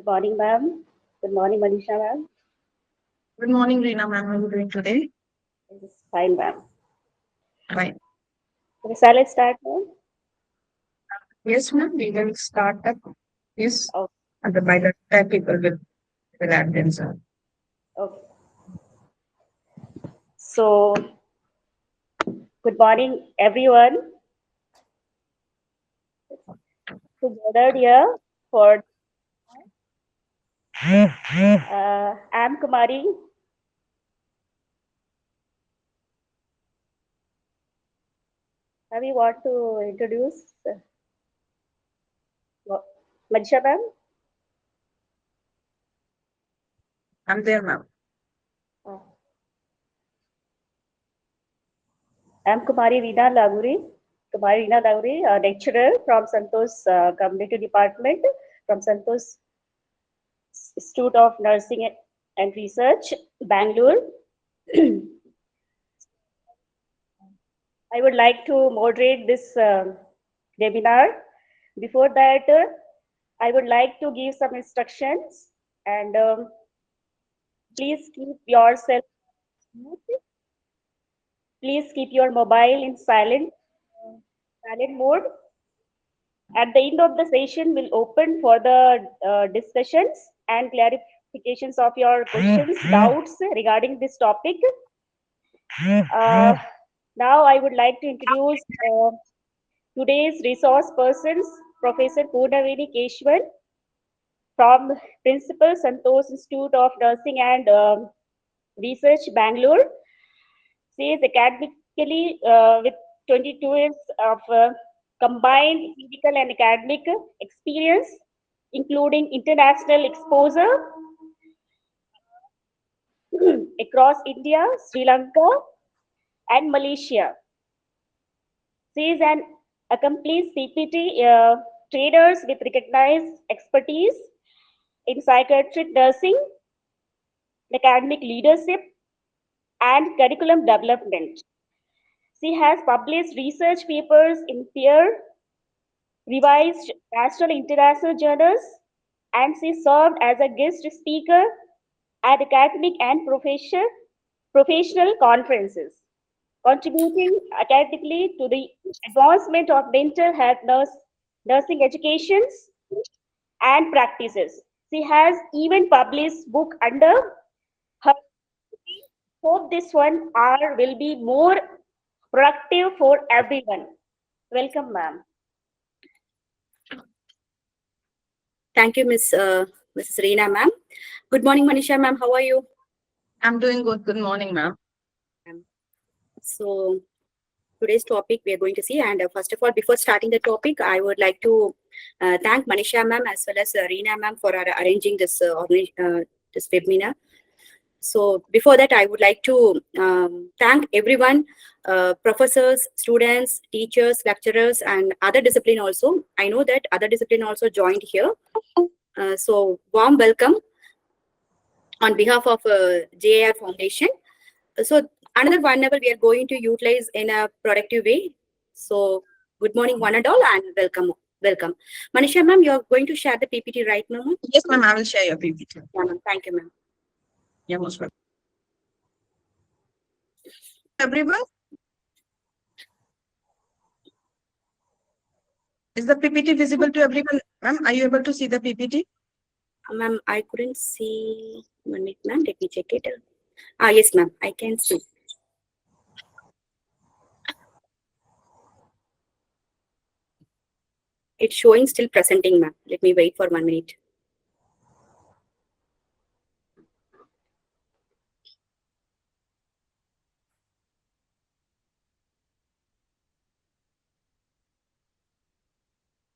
Good morning, ma'am. Good morning, Manisha, ma'am. Good morning, Reena ma'am. How are you doing today? This is fine, ma'am. Right. Okay, so let's start, ma'am. Yes, ma'am. We will start up. Yes. Oh, And by the time people will add themselves. okay. So, good morning, everyone. Who gathered here for I'm Kumari. Have you want to introduce Manisha, ma'am? I'm there, ma'am. Uh, I'm Kumari Reena Laguri, a lecturer from Santosh Community Department from Santosh Institute of Nursing and Research, Bangalore. I would like to moderate this webinar. Before that, I would like to give some instructions and please keep yourself mute. Please keep your mobile in silent mode. At the end of the session, we'll open for the discussions and clarifications of your questions, doubts regarding this topic. Uh, Now I would like to introduce today's resource persons, Professor Purnavini Keshwan from Principal Santosh Institute of Nursing and Research, Bangalore. She is academically with 22 years of combined clinical and academic experience, including international exposure across India, Sri Lanka, and Malaysia. She is an accomplished CPT traders with recognized expertise in psychiatric nursing, academic leadership, and curriculum development. She has published research papers in peer revised national and international journals, and she served as a guest speaker at academic and professional conferences, contributing academically to the advancement of mental health nursing educations and practices. She has even published book under her. Hope this one hour will be more productive for everyone. Welcome, ma'am. Thank you, Mrs. Reena, ma'am. Good morning, Manisha, ma'am. How are you? I'm doing good. Good morning, ma'am. So, today's topic we are going to see, and first of all, before starting the topic, I would like to thank Manisha, ma'am, as well as Reena, ma'am, for arranging this webinar. So, before that, I would like to thank everyone, professors, students, teachers, lecturers, and other discipline also. I know that other discipline also joined here. So, warm welcome on behalf of JAR Foundation. So, another 1 hour we are going to utilize in a productive way. So, good morning, one and all, and welcome. Welcome. Manisha, ma'am, you are going to share the PPT right now, ma'am? Yes, ma'am. I will share your PPT. Yeah, ma'am. Thank you, ma'am. Yeah, most welcome. Everyone, is the PPT visible to everyone? Ma'am, are you able to see the PPT? Ma'am, I couldn't see. 1 minute, ma'am. Let me check it. Yes, ma'am. I can see. It's showing still presenting, ma'am. Let me wait for 1 minute.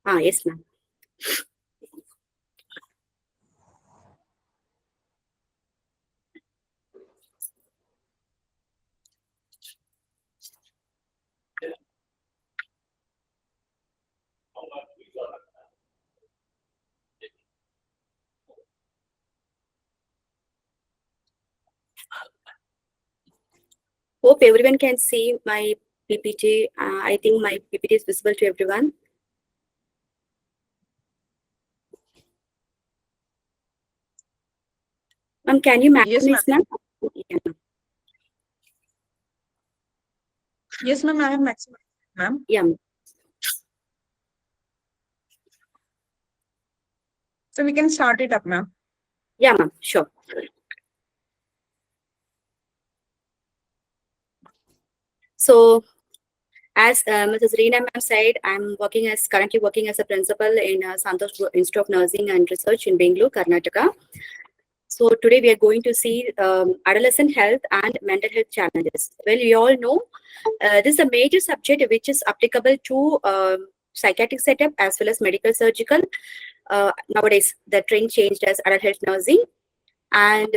Yes, ma'am. Hope everyone can see my PPT. I think my PPT is visible to everyone. Ma'am, can you Yes, maximize, ma'am. ma'am? Yeah. Yes, ma'am. I have maximum, ma'am. Yeah, So we can start it up, ma'am. yeah, ma'am, sure. So, as Mrs. Reena ma'am said, I'm currently working as a principal in Santosh Institute of Nursing and Research in Bangalore, Karnataka. So today we are going to see adolescent health and mental health challenges. Well, we all know this is a major subject which is applicable to psychiatric setup as well as medical surgical. Nowadays, the trend changed as adult health nursing and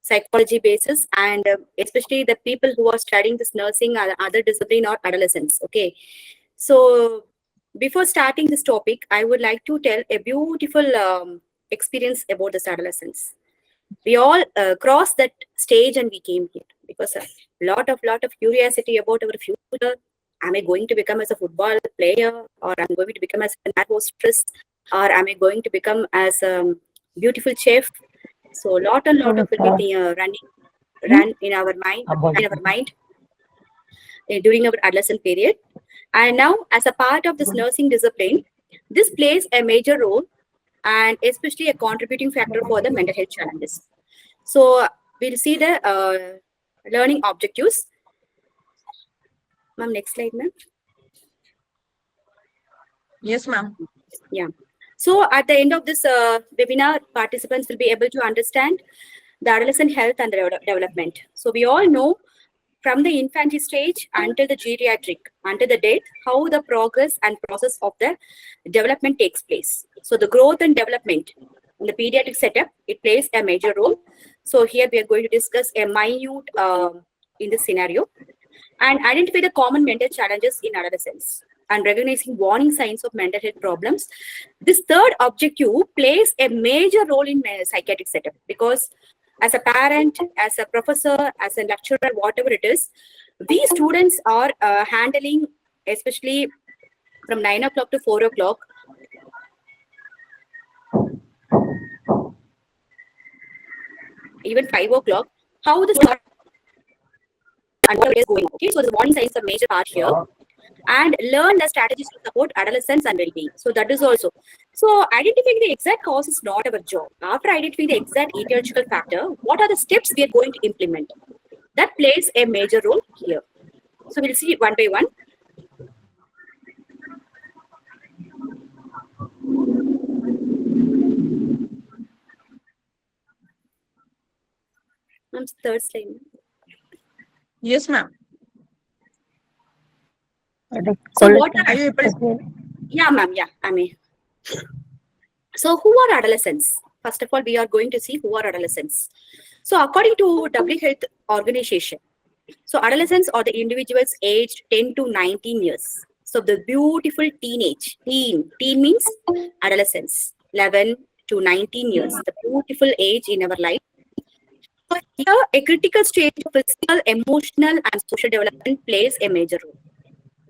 psychology basis, and especially the people who are studying this nursing or other discipline or adolescents. Okay, so before starting this topic, I would like to tell a beautiful experience about this adolescence. We all crossed that stage and we came here because a lot of curiosity about our future. Am I going to become as a football player, or am I going to become as an air hostess, or am I going to become as a beautiful chef? So lot and lot of will be run in our mind during our adolescent period. And now, as a part of this nursing discipline, this plays a major role and especially a contributing factor for the mental health challenges. So we'll see the learning objectives. Ma'am, next slide, ma'am. Yes, ma'am. Yeah. So at the end of this webinar, participants will be able to understand the adolescent health and development. So we all know from the infancy stage until the geriatric, until the death, how the progress and process of the development takes place. So the growth and development in the pediatric setup, it plays a major role. So here we are going to discuss a minute in this scenario and identify the common mental challenges in adolescence and recognizing warning signs of mental health problems. This third objective plays a major role in psychiatric setup because as a parent, as a professor, as a lecturer, whatever it is, we students are handling, especially from 9 o'clock to 4 o'clock, even 5 o'clock, how the start and what is going on. Okay, so the warning signs are a major part here. And learn the strategies to support adolescents and well-being. So that is also. So identifying the exact cause is not our job. After identifying the exact etiological factor, what are the steps we are going to implement? That plays a major role here. So we'll see one by one. Third slide. Yes, ma'am. So what Are you able to? Yeah, ma'am. Yeah, I mean. So who are adolescents? First of all, we are going to see who are adolescents. So according to W Health Organization, so adolescents are the individuals aged 10 to 19 years. So the beautiful teen means adolescence, 11 to 19 years, the beautiful age in our life. So here, a critical stage of physical, emotional, and social development plays a major role.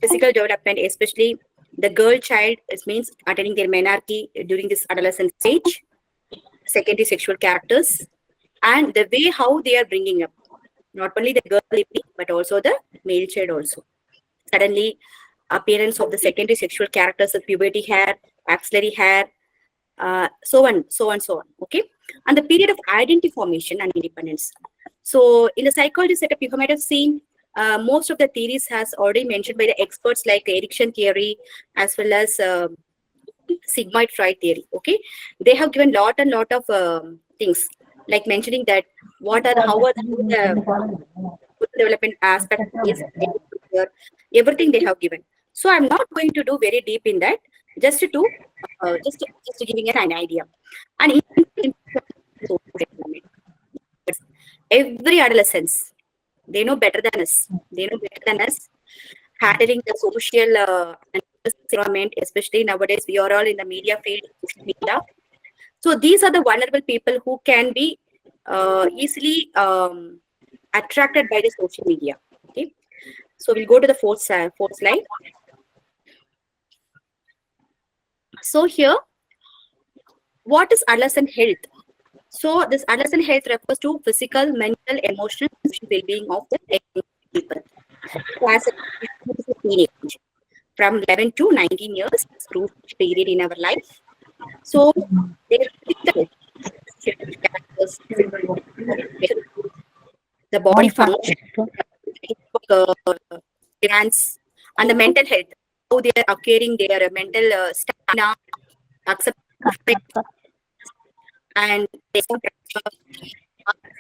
Physical development, especially the girl child, it means attaining their menarche during this adolescent stage, secondary sexual characters, and the way how they are bringing up, not only the girl baby, but also the male child also. Suddenly, appearance of the secondary sexual characters of puberty hair, axillary hair, so on, so on, so on. Okay, and the period of identity formation and independence. So, in the psychology setup, you might have seen most of the theories has already mentioned by the experts like Erickson theory as well as Sigmund Freud theory. Okay, they have given lot and lot of things like mentioning that what are how are the development aspect is here, everything they have given. So I'm not going to do very deep in that, just to giving an idea. And every adolescence, they know better than us. They know better than us handling the social and environment, especially nowadays we are all in the media field, social media. So these are the vulnerable people who can be easily attracted by the social media. Okay, so we'll go to the fourth slide. So here, what is adolescent health? So this adolescent health refers to physical, mental, emotional, and social well-being of the young people. So as a teenage, from 11 to 19 years, is crucial period in our life. So their physical characters, the body function, uh, glands, and the mental health, how they are acquiring their mental stamina, acceptance, and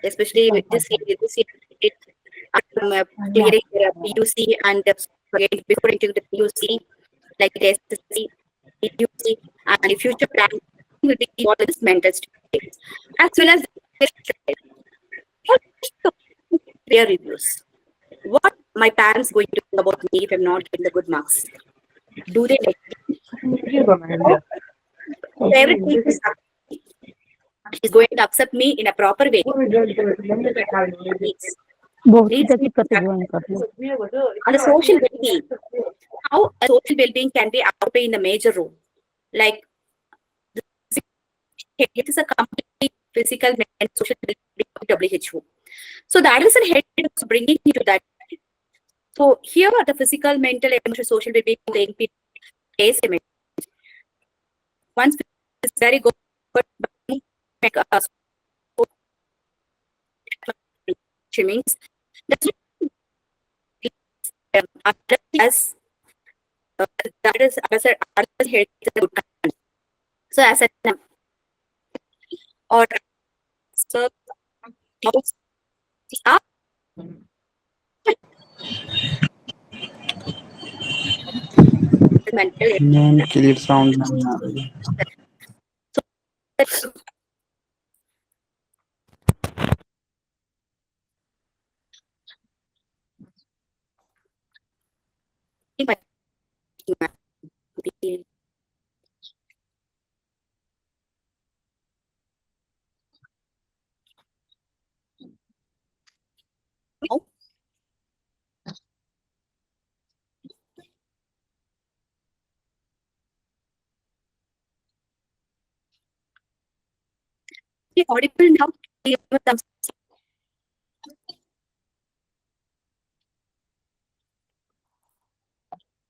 especially with this year, clearing their PUC and again before entering the PUC, like the SSC, PUC, and the future plan will be all this mental state, as well as their reviews. What my parents going to think about me if I'm not getting the good marks? Do they like everything is going to accept me in a proper way? Needs me to on the social well-being. How a social well-being can be occupied in a major role. Like it is a complete physical and social well-being of WHO. So the adolescent health is bringing into that. So here the physical, mental, emotional, social well-being of the young people plays a major. Once it's very good, but make us means that's as that is as a health is a good content. So as a or so are mental ma'am clear sound नहीं आ रही है audible now.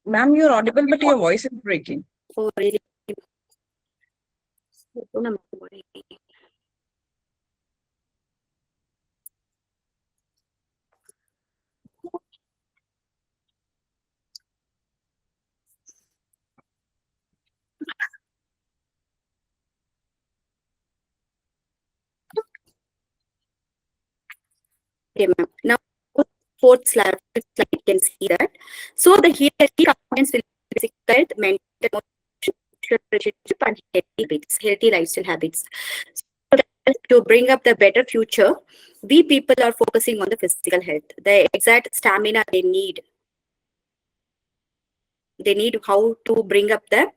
Ma'am, you're audible, but your voice is breaking. Oh, really? Okay, ma'am. Now, fourth slide, you can see that. So the here key components will be physical health, mental, emotional, relationship, and healthy lifestyle habits. So to bring up the better future, we people are focusing on the physical health, the exact stamina they need. They need how to bring up the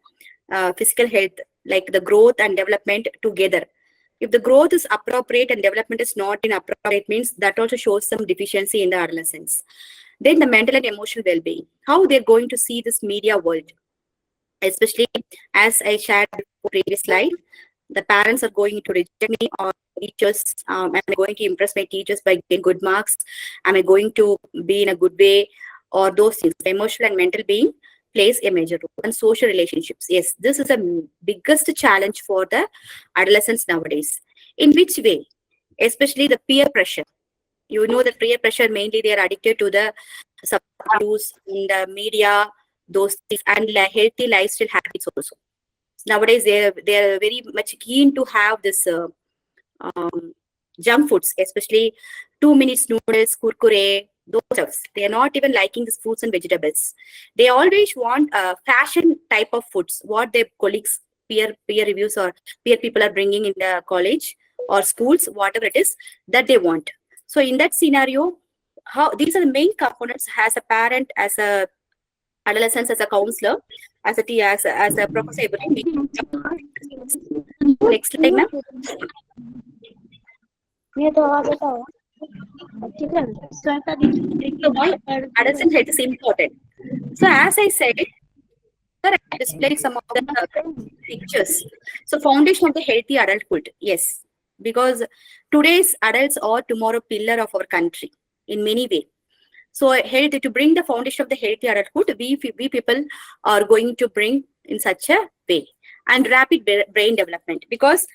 physical health, like the growth and development together. If the growth is appropriate and development is not in appropriate, means that also shows some deficiency in the adolescence. Then the mental and emotional well-being, how they're going to see this media world, especially as I shared before previous slide, the parents are going to reject me or teachers. Am I going to impress my teachers by getting good marks? Am I going to be in a good way? Or those things, emotional and mental being plays a major role. And social relationships, yes, this is the biggest challenge for the adolescents nowadays. In which way? Especially the peer pressure. You know that peer pressure, mainly they are addicted to the subuse in the media, those things, and healthy lifestyle habits also. Nowadays, they're very much keen to have this um, junk foods, especially 2 minutes noodles, kurkure, those stuffs. They are not even liking these fruits and vegetables. They always want fashion type of foods, what their colleagues, peer reviews or peer people are bringing in the college or schools, whatever it is that they want. So in that scenario, how these are the main components as a parent, as a adolescence, as a counselor, as a professor. Next slide, ma'am. So why adolescent health is important? So as I said, I displayed some of the pictures. So foundation of the healthy adulthood. Yes, because today's adults are tomorrow pillar of our country in many ways. So health, to bring the foundation of the healthy adulthood, we people are going to bring in such a way. And rapid brain development, because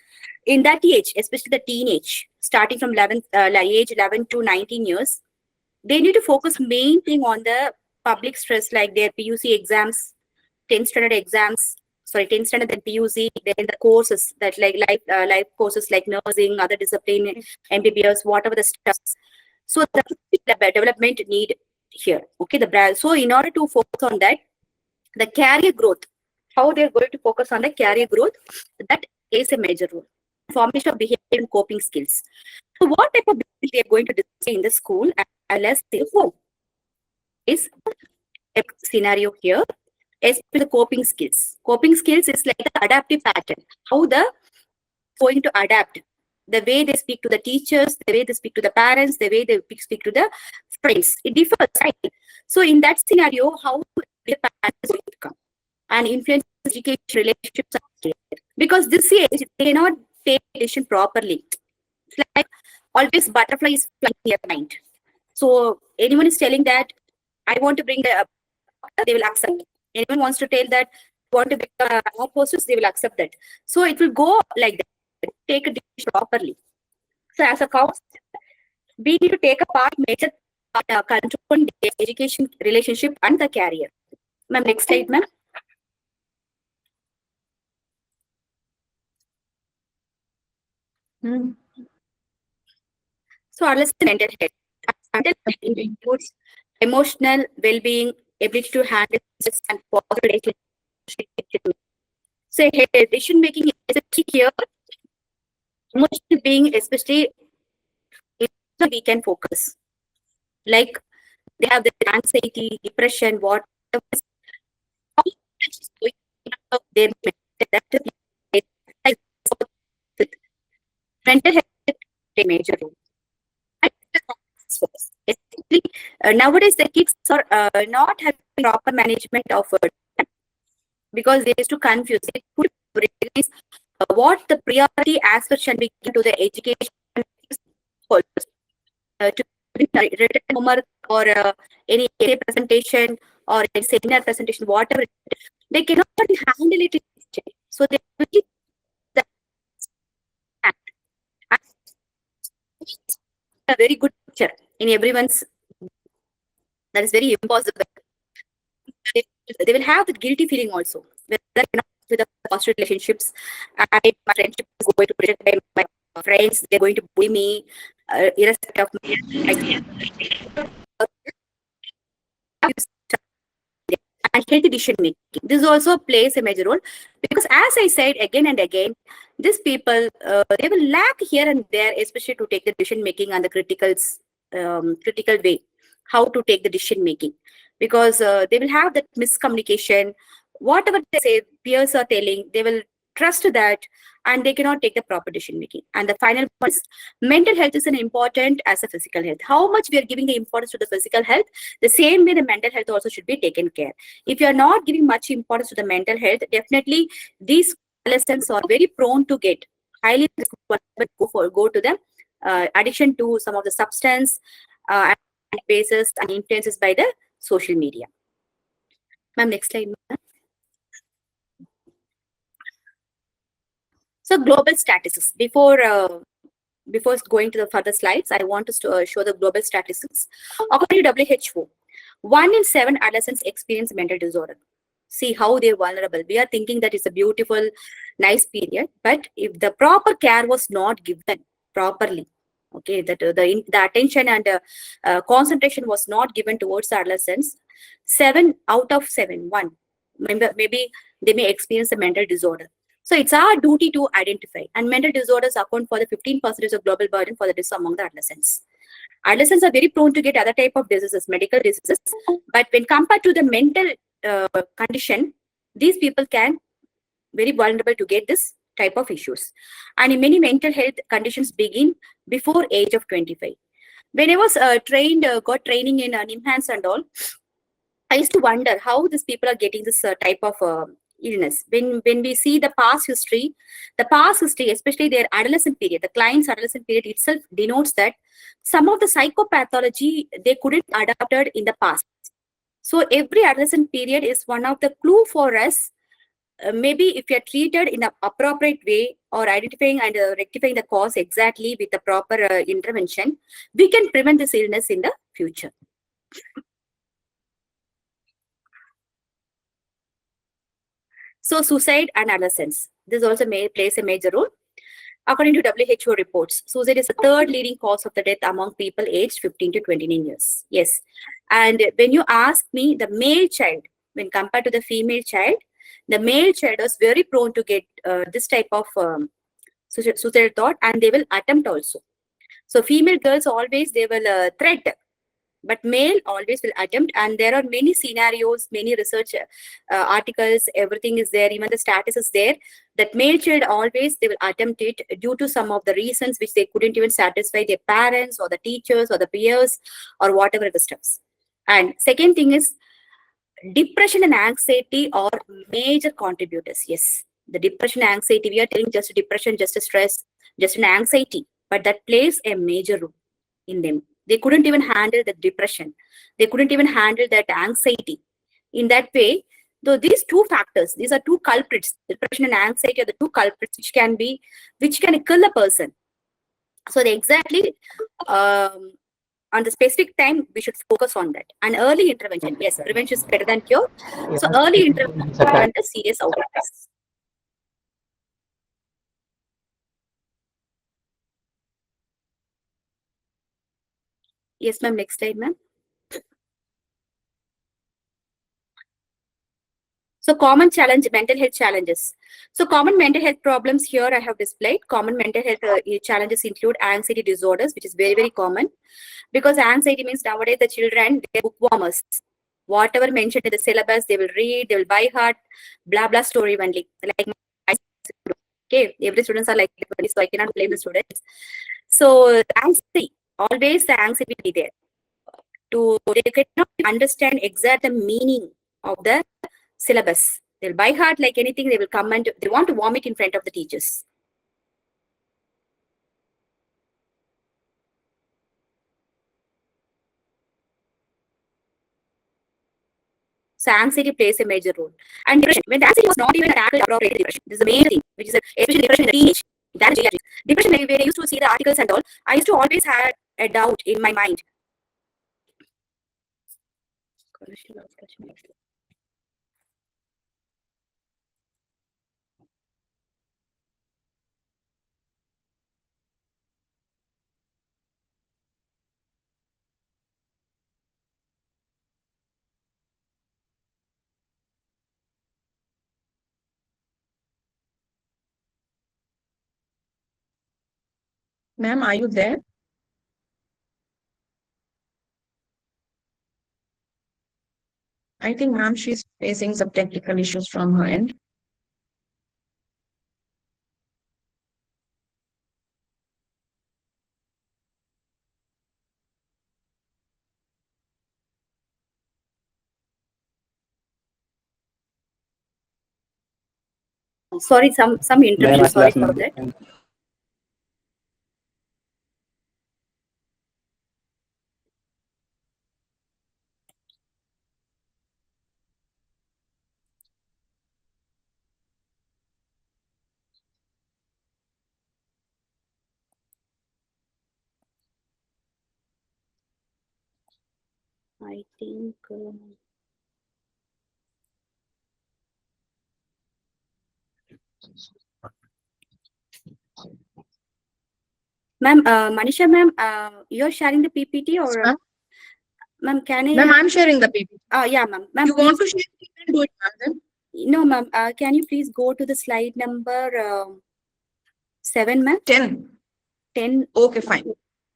in that age, especially the teenage, starting from 11, age 11 to 19 years, they need to focus main thing on the public stress, like their PUC exams, 10th standard exams, sorry, 10th standard, then PUC, then the courses that like life courses like nursing, other discipline, MBBS, whatever the stuff. So the development need here. Okay, so in order to focus on that, the career growth, how they're going to focus on the career growth, that is a major role. Formation of behavior and coping skills. So what type of behavior they are going to display in the school as well as the home is a scenario here. Especially the coping skills. Coping skills is like the adaptive pattern. How the going to adapt, the way they speak to the teachers, the way they speak to the parents, the way they speak to the friends. It differs, right? So in that scenario, how the parents will come and influence education relationships, because this age they cannot take decision properly. It's like always butterfly is flying in their mind. So anyone is telling that I want to bring the they will accept. Anyone wants to tell that want to become our posters, they will accept that. So it will go like that. Take a decision properly. So as a council, we need to take a part major controlling the education relationship and the career. Ma'am, next slide, ma'am. So adolescent mental health. Mental health includes emotional well-being, ability to handle stress and positive relationship. So decision making is a key here. Emotional being, especially we can focus. Like they have the anxiety, depression, what their mental health a major role. Especially, nowadays the kids are not having proper management of because they used to confuse. They could recognize what the priority aspect should be given to the education to written homework or any essay presentation or a seminar presentation, whatever, they cannot handle it. So they will keep that a very good picture in everyone's. That is very impossible. They will have the guilty feeling also. Whether with the positive relationships, my friendship is going to pretend my friends, they're going to bully me, irrespective of my and healthy decision making. This also plays a major role because, as I said again and again, these people they will lack here and there, especially to take the decision making and the critical way, how to take the decision making, because they will have that miscommunication. Whatever they say, peers are telling, they will trust that, and they cannot take the proper decision making. And the final one is mental health is an important as a physical health. How much we are giving the importance to the physical health, the same way the mental health also should be taken care. If you are not giving much importance to the mental health, definitely these adolescents are very prone to get highly go to the addiction to some of the substance and basis and influences by the social media. Ma'am, next slide. So global statistics. Before going to the further slides, I want to show the global statistics. According to WHO, 1 in 7 adolescents experience mental disorder. See how they're vulnerable. We are thinking that it's a beautiful, nice period, but if the proper care was not given properly, okay, that the attention and concentration was not given towards the adolescents, 7 out of 7, one, maybe they may experience a mental disorder. So it's our duty to identify, and mental disorders account for the 15% of global burden for the disease among the adolescents. Adolescents are very prone to get other type of diseases, medical diseases, but when compared to the mental condition, these people can very vulnerable to get this type of issues. And in many mental health conditions begin before age of 25. When I was got training in NIMHANS and all, I used to wonder how these people are getting this type of illness. When we see the past history, especially their adolescent period, the client's adolescent period itself denotes that some of the psychopathology they couldn't adapted in the past. So every adolescent period is one of the clue for us. Maybe if you are treated in the appropriate way or identifying and rectifying the cause exactly with the proper intervention, we can prevent this illness in the future. So suicide and adolescence, this also plays a major role. According to WHO reports, suicide is the third leading cause of the death among people aged 15 to 29 years. Yes. And when you ask me, the male child, when compared to the female child, the male child is very prone to get this type of suicidal thought, and they will attempt also. So female girls always, they will threat, but male always will attempt. And there are many scenarios, many research articles, everything is there, even the status is there, that male child always they will attempt it due to some of the reasons which they couldn't even satisfy their parents or the teachers or the peers or whatever the stuffs. And second thing is depression and anxiety are major contributors. Yes, the depression and anxiety, we are telling just depression, just a stress, just an anxiety, but that plays a major role in them. They couldn't even handle the depression. They couldn't even handle that anxiety. In that way, though these two factors, these are two culprits, depression and anxiety are the two culprits which can kill a person. So they exactly on the specific time, we should focus on that. And early intervention, yes, prevention is better than cure. So early intervention prevent the serious outcomes. Yes, ma'am. Next slide, ma'am. So common challenge, mental health challenges. So common mental health problems here I have displayed. Common mental health challenges include anxiety disorders, which is very, very common. Because anxiety means nowadays the children, they're bookwormers. Whatever mentioned in the syllabus, they will read, they will by heart, blah, blah story only. Like okay, every students are like that, so I cannot blame the students. So anxiety, always the anxiety will be there. They cannot understand exact the meaning of the syllabus. They'll by heart like anything, they will come and they want to vomit in front of the teachers. So anxiety plays a major role. And depression, when the anxiety was not even tackled appropriately, depression, this is the main thing, which is especially depression in the teenage. That is depression, when I used to see the articles and all, I used to always have a doubt in my mind. Ma'am, are you there? I think, ma'am, she's facing some technical issues from her end. Sorry, some interruption. Sorry for that. I think. Ma'am, Manisha ma'am, you're sharing the PPT or? Ma'am, Ma'am, can I? ma'am, I'm sharing the PPT. Yeah, ma'am. Ma'am, You want to share? You can do it, ma'am. Then. No, ma'am. Can you please go to the slide number 7, ma'am? 10. 10. Okay, fine.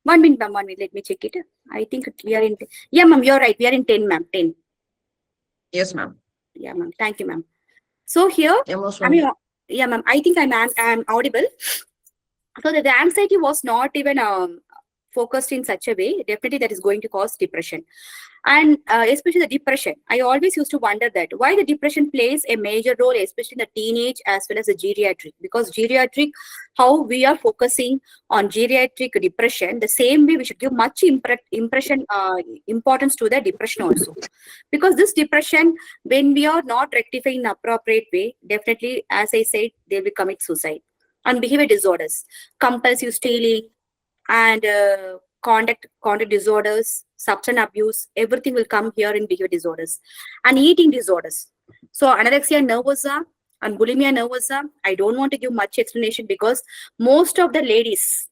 1 minute, ma'am. 1 minute. Let me check it. I think we are in. Yeah, ma'am. You're right. We are in 10, ma'am. 10. Yes, ma'am. Yeah, ma'am. Thank you, ma'am. So here, yeah, ma'am. I think I'm audible. So the anxiety was not even focused in such a way. Definitely, that is going to cause depression. And especially the depression. I always used to wonder that why the depression plays a major role, especially in the teenage as well as the geriatric. Because geriatric, how we are focusing on geriatric depression, the same way we should give much importance to the depression also. Because this depression, when we are not rectifying in appropriate way, definitely, as I said, they will commit suicide. And behavior disorders, compulsive stealing, and conduct disorders, substance abuse, everything will come here in behavior disorders. And eating disorders. So anorexia nervosa and bulimia nervosa, I don't want to give much explanation because most of the ladies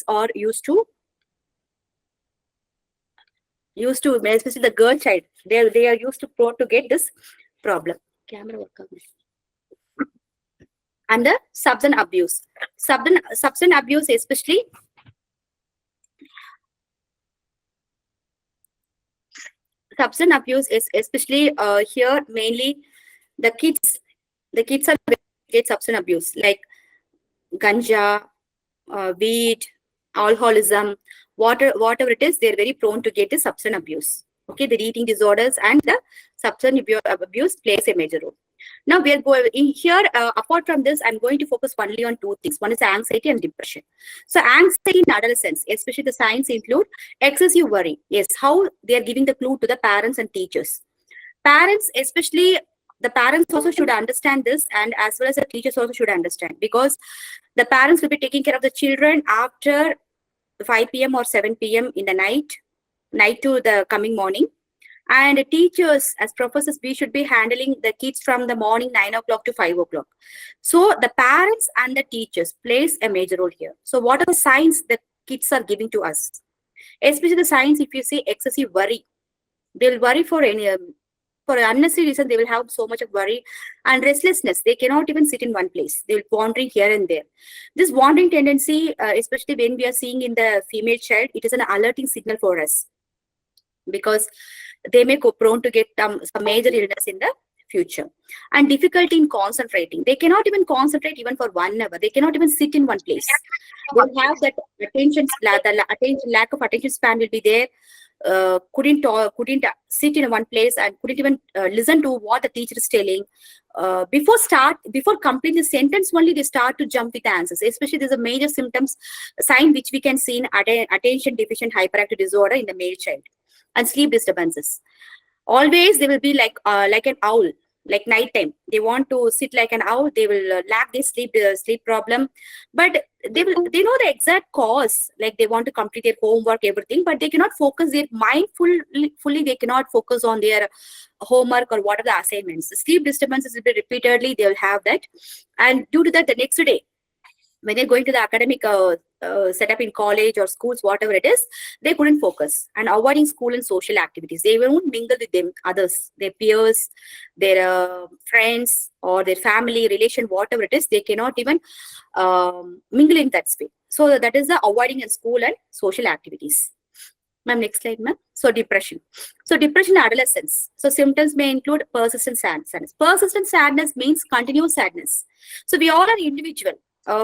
are especially the girl child, they are used to prone to get this problem. Camera work ಆಗಿದೆ. And the substance abuse. Substance abuse, especially substance abuse is especially here mainly the kids are get substance abuse like ganja, weed, alcoholism, whatever it is, they're very prone to get the substance abuse. Okay, the eating disorders and the substance abuse plays a major role. Now we are going in here. Apart from this, I'm going to focus only on two things. One is anxiety and depression. So anxiety in adolescence, especially the signs include excessive worry. Yes, how they are giving the clue to the parents and teachers. Parents, especially the parents also should understand this, and as well as the teachers also should understand, because the parents will be taking care of the children after 5 p.m. or 7 p.m. in the night to the coming morning. And teachers, as professors, we should be handling the kids from the morning 9 o'clock to 5 o'clock. So the parents and the teachers plays a major role here. So what are the signs that kids are giving to us? Especially the signs, if you say excessive worry, they'll worry for unnecessary reason. They will have so much of worry and restlessness. They cannot even sit in one place. They'll wandering here and there. This wandering tendency, especially when we are seeing in the female child, it is an alerting signal for us, because they may go prone to get some major illness in the future. And difficulty in concentrating. They cannot even concentrate even for 1 hour. They cannot even sit in one place. They have that lack of attention span will be there. Couldn't sit in one place and couldn't even listen to what the teacher is telling. Before completing the sentence only, they start to jump with answers. Especially there's a major sign which we can see in attention deficient hyperactive disorder in the male child. And sleep disturbances. Always they will be like an owl, like nighttime. They want to sit like an owl. They will lack this sleep problem, but they know the exact cause. Like they want to complete their homework, everything, but they cannot focus their mind fully. They cannot focus on their homework or what are the assignments. The sleep disturbances will be repeatedly. They will have that, and due to that, the next day, when they're going to the academic setup in college or schools, whatever it is, they couldn't focus and avoiding school and social activities. They won't mingle with them, others, their peers, their friends, or their family, relation, whatever it is. They cannot even mingle in that space. So that is the avoiding in school and social activities. Ma'am, next slide, ma'am. So depression. So depression in adolescence. So symptoms may include persistent sadness. Persistent sadness means continuous sadness. So we all are individual.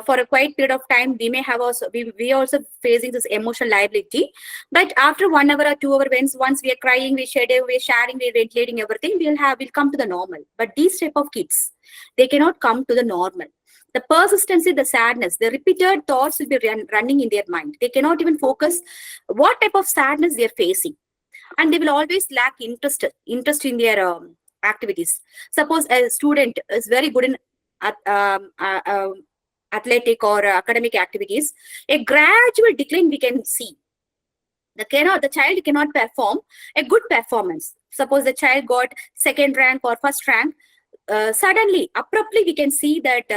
For a quiet period of time, we may have also we also facing this emotional liability. But after 1 hour or 2 hour, once we are crying, we're sharing, we're ventilating everything, we'll come to the normal. But these type of kids, they cannot come to the normal. The persistency, the sadness, the repeated thoughts will be running in their mind. They cannot even focus what type of sadness they're facing. And they will always lack interest in their activities. Suppose a student is very good in athletic or academic activities, a gradual decline we can see. The child cannot perform a good performance. Suppose the child got second rank or first rank, suddenly, abruptly, we can see that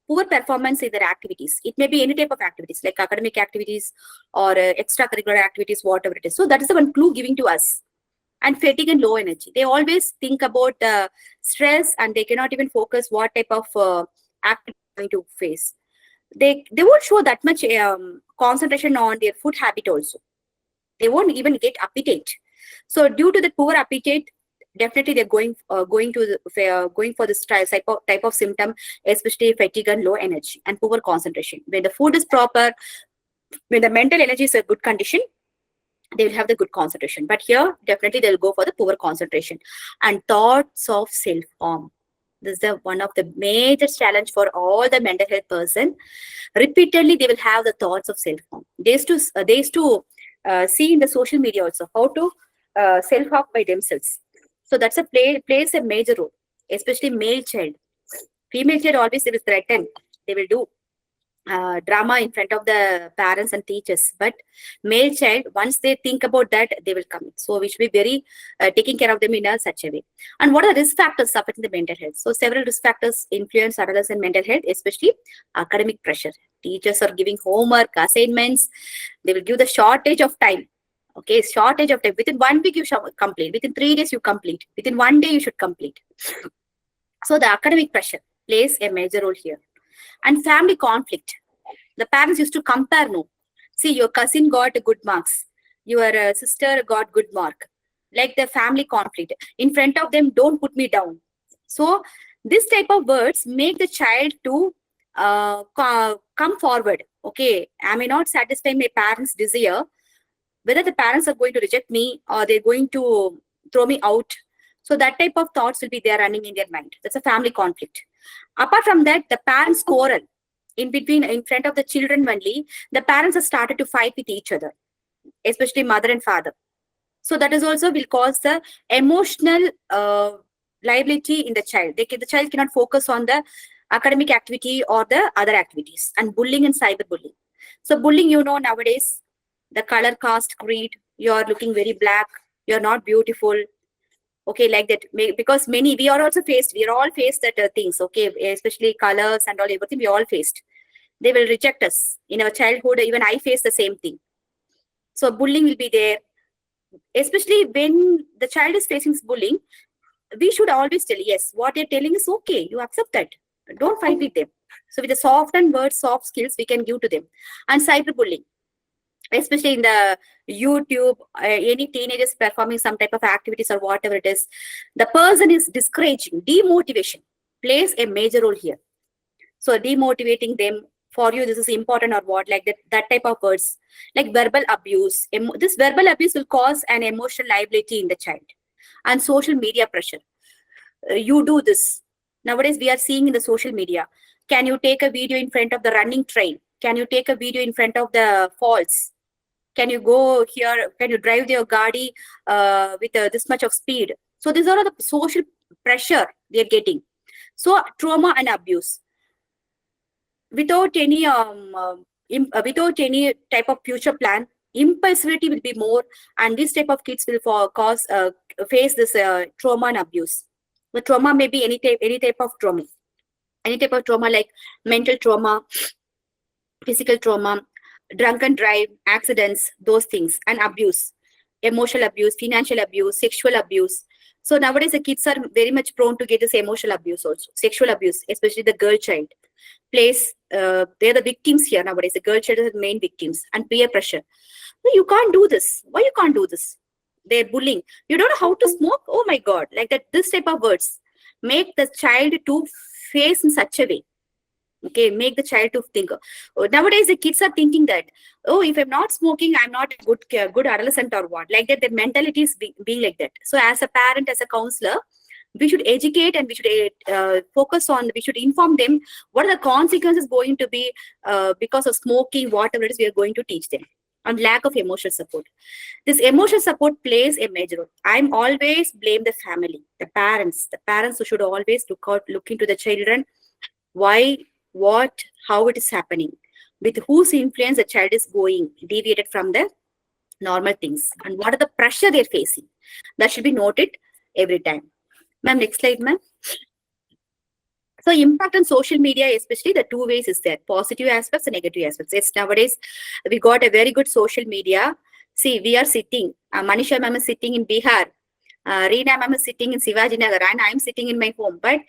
poor performance in their activities. It may be any type of activities, like academic activities or extracurricular activities, whatever it is. So that is the one clue giving to us. And fatigue and low energy. They always think about stress, and they cannot even focus what type of activity they're going to face. They won't show that much concentration on their food habit also. They won't even get appetite. So due to the poor appetite, definitely they're going for this type of symptom, especially fatigue and low energy and poor concentration. When the food is proper, when the mental energy is a good condition, they will have the good concentration. But here, definitely they'll go for the poor concentration. And thoughts of self-harm. This is the one of the major challenge for all the mental health person. Repeatedly, they will have the thoughts of self-harm. They used to see in the social media also how to self-harm by themselves. So that's a plays a major role, especially male child. Female child always they will threaten. They will do drama in front of the parents and teachers. But male child, once they think about that, they will come. So we should be very taking care of them in a such a way. And what are the risk factors affecting the mental health? So several risk factors influence adolescent mental health, especially academic pressure. Teachers are giving homework, assignments. They will give the shortage of time. Okay, shortage of time. Within 1 week you should complete. Within 3 days you complete. Within 1 day you should complete. So the academic pressure plays a major role here. And family conflict. The parents used to compare, no. See, your cousin got good marks. Your sister got good mark. Like the family conflict. In front of them, don't put me down. So this type of words make the child to come forward. Okay, am I not satisfying my parents' desire? Whether the parents are going to reject me or they're going to throw me out. So that type of thoughts will be there running in their mind. That's a family conflict. Apart from that, the parents quarrel in between, in front of the children only. The parents have started to fight with each other, especially mother and father. So that is also will cause the emotional liability in the child. The child cannot focus on the academic activity or the other activities. And bullying and cyberbullying. So bullying, nowadays, the color, caste, creed, you are looking very black, you're not beautiful. Okay, like that. Because we are all faced that things. Okay, especially colors and all everything, we all faced. They will reject us in our childhood. Even I faced the same thing. So bullying will be there, especially when the child is facing bullying. We should always tell, yes, what they're telling is okay, you accept that, don't fight with them. So with the soft and words, soft skills we can give to them. And cyberbullying, especially in the YouTube, any teenagers performing some type of activities or whatever it is, the person is discouraging, demotivation plays a major role here. So demotivating them, for you this is important or what, like that type of words. Like verbal abuse, this verbal abuse will cause an emotional liability in the child. And social media pressure, you do this. Nowadays we are seeing in the social media, can you take a video in front of the running train? Can you take a video in front of the falls? Can you go here? Can you drive your gadi with this much of speed? So these are the social pressure they're getting. So trauma and abuse. Without any without any type of future plan, impulsivity will be more, and this type of kids will face this trauma and abuse. The trauma may be any type of trauma, like mental trauma, physical trauma, drunken drive, accidents, those things. And abuse, emotional abuse, financial abuse, sexual abuse. So nowadays the kids are very much prone to get this emotional abuse also. Sexual abuse, especially the girl child, they're the victims here nowadays. The girl child are the main victims. And peer pressure. No, you can't do this. Why you can't do this? They're bullying. You don't know how to smoke? Oh my God. Like that, this type of words make the child to face in such a way. Okay, make the child to think. Nowadays the kids are thinking that, oh, if I'm not smoking, I'm not a good adolescent or what. Like that, their mentality is being like that. So as a parent, as a counselor, we should educate, and we should focus on, we should inform them what are the consequences going to be because of smoking, whatever it is we are going to teach them. And lack of emotional support. This emotional support plays a major role. I'm always blame the family, the parents who should always look into the children. Why, what, how it is happening, with whose influence the child is going deviated from the normal things, and what are the pressure they're facing. That should be noted every time. Ma'am, next slide, ma'am. So impact on social media, especially the two ways is there, positive aspects and negative aspects. It's nowadays, we got a very good social media. See, we are sitting, Manisha ma'am is sitting in Bihar, Reena ma'am is sitting in Sivaji Nagar, and I'm sitting in my home. But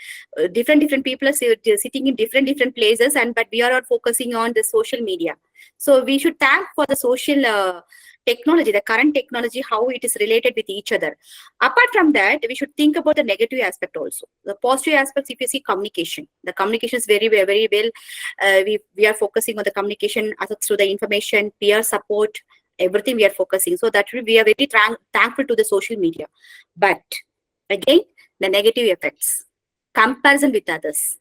different people are sitting in different places, but we are all focusing on the social media. So we should thank for the social technology, the current technology, how it is related with each other. Apart from that, we should think about the negative aspect also. The positive aspects, if you see communication, the communication is very well. We are focusing on the communication access to the information, peer support, everything we are focusing. So that we are very thankful to the social media. But again, the negative effects, comparison with others.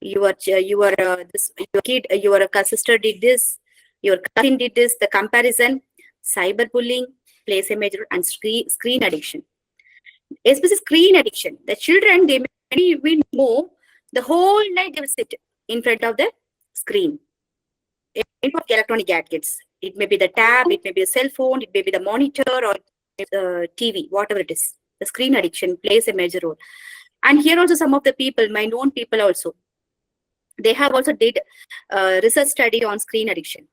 Your kid, your sister did this, your cousin did this. The comparison, cyberbullying plays a major, and screen addiction, especially screen addiction. The children, they may even know the whole night they will sit in front of the screen. In electronic gadgets, it may be the tab, it may be a cell phone, it may be the monitor or TV, whatever it is. The screen addiction plays a major role. And here also some of the people, my known people also, they have also did research study on screen addiction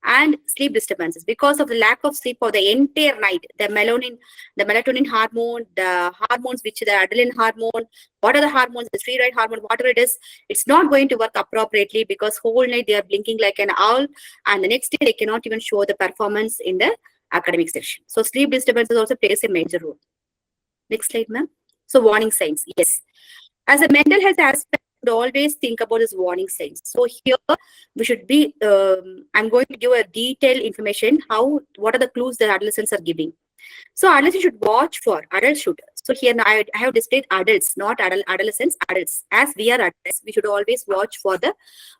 and sleep disturbances because of the lack of sleep for the entire night. The melatonin hormone, the hormones which the adrenaline hormone, what are the hormones, the steroid hormone, whatever it is, it's not going to work appropriately because whole night they are blinking like an owl, and the next day they cannot even show the performance in the academic section. So sleep disturbances also plays a major role. Next slide, ma'am. So warning signs, yes. As a mental health aspect, we should always think about this warning signs. So here we should be, I'm going to give a detailed information what are the clues that adolescents are giving. So adolescents should watch for, adults should. So here I have displayed adults, not adolescents, adults. As we are adults, we should always watch for the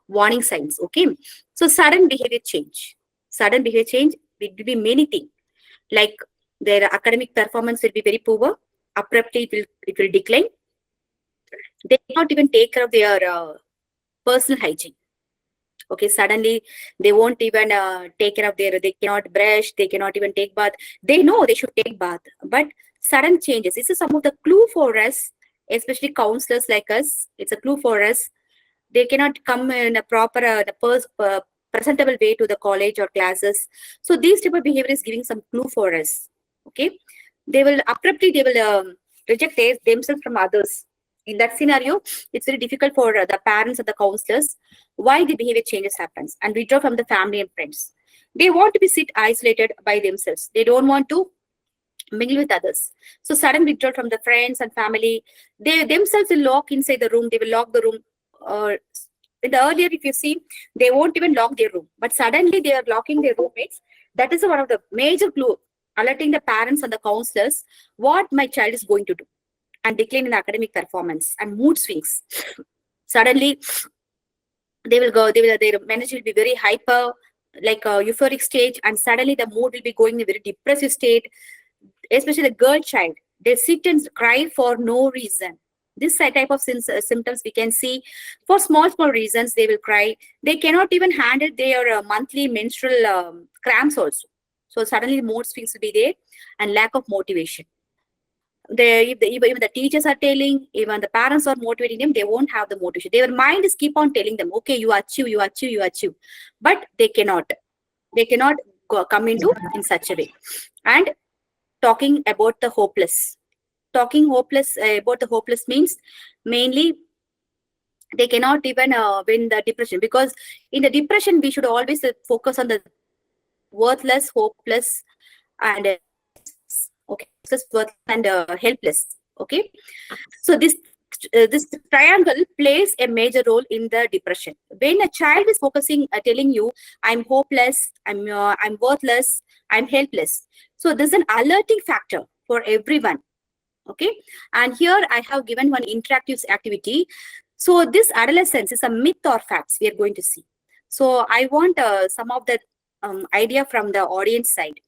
warning signs, okay? So sudden behavior change. Sudden behavior change will be many things. Like their academic performance will be very poor, abruptly it will decline. They cannot even take care of their personal hygiene. Okay, suddenly they won't even take care of they cannot brush, they cannot even take bath. They know they should take bath, but sudden changes. This is some of the clue for us, especially counselors like us. It's a clue for us. They cannot come in a proper, presentable way to the college or classes. So these type of behavior is giving some clue for us. Okay, they will reject themselves from others. In that scenario, it's very difficult for the parents and the counselors why the behavior changes happens and withdraw from the family and friends. They want to be sit isolated by themselves. They don't want to mingle with others. So sudden withdrawal from the friends and family, they themselves will lock inside the room. They will lock the room. In the earlier, if you see, they won't even lock their room, but suddenly they are locking their roommates. That is one of the major clue alerting the parents and the counselors what my child is going to do, and decline in academic performance and mood swings. Suddenly, their energy will be very hyper, like a euphoric stage, and suddenly the mood will be going in a very depressive state. Especially the girl child, they sit and cry for no reason. This type of symptoms we can see for small reasons. They will cry. They cannot even handle their monthly menstrual cramps also. So suddenly mood swings will be there and lack of motivation. Even the teachers are telling, even the parents are motivating them, they won't have the motivation. Their mind is keep on telling them, okay, you achieve, but they cannot come into in such a way. And talking about the hopeless, about the hopeless means mainly they cannot even win the depression, because in the depression we should always focus on the worthless, hopeless, and okay, worthless and helpless. Okay, so this triangle plays a major role in the depression. When a child is focusing, telling you, I'm hopeless, I'm worthless, I'm helpless. So there's an alerting factor for everyone. Okay, and here I have given one interactive activity. So this adolescence is a myth or facts we are going to see. So I want some of the idea from the audience side.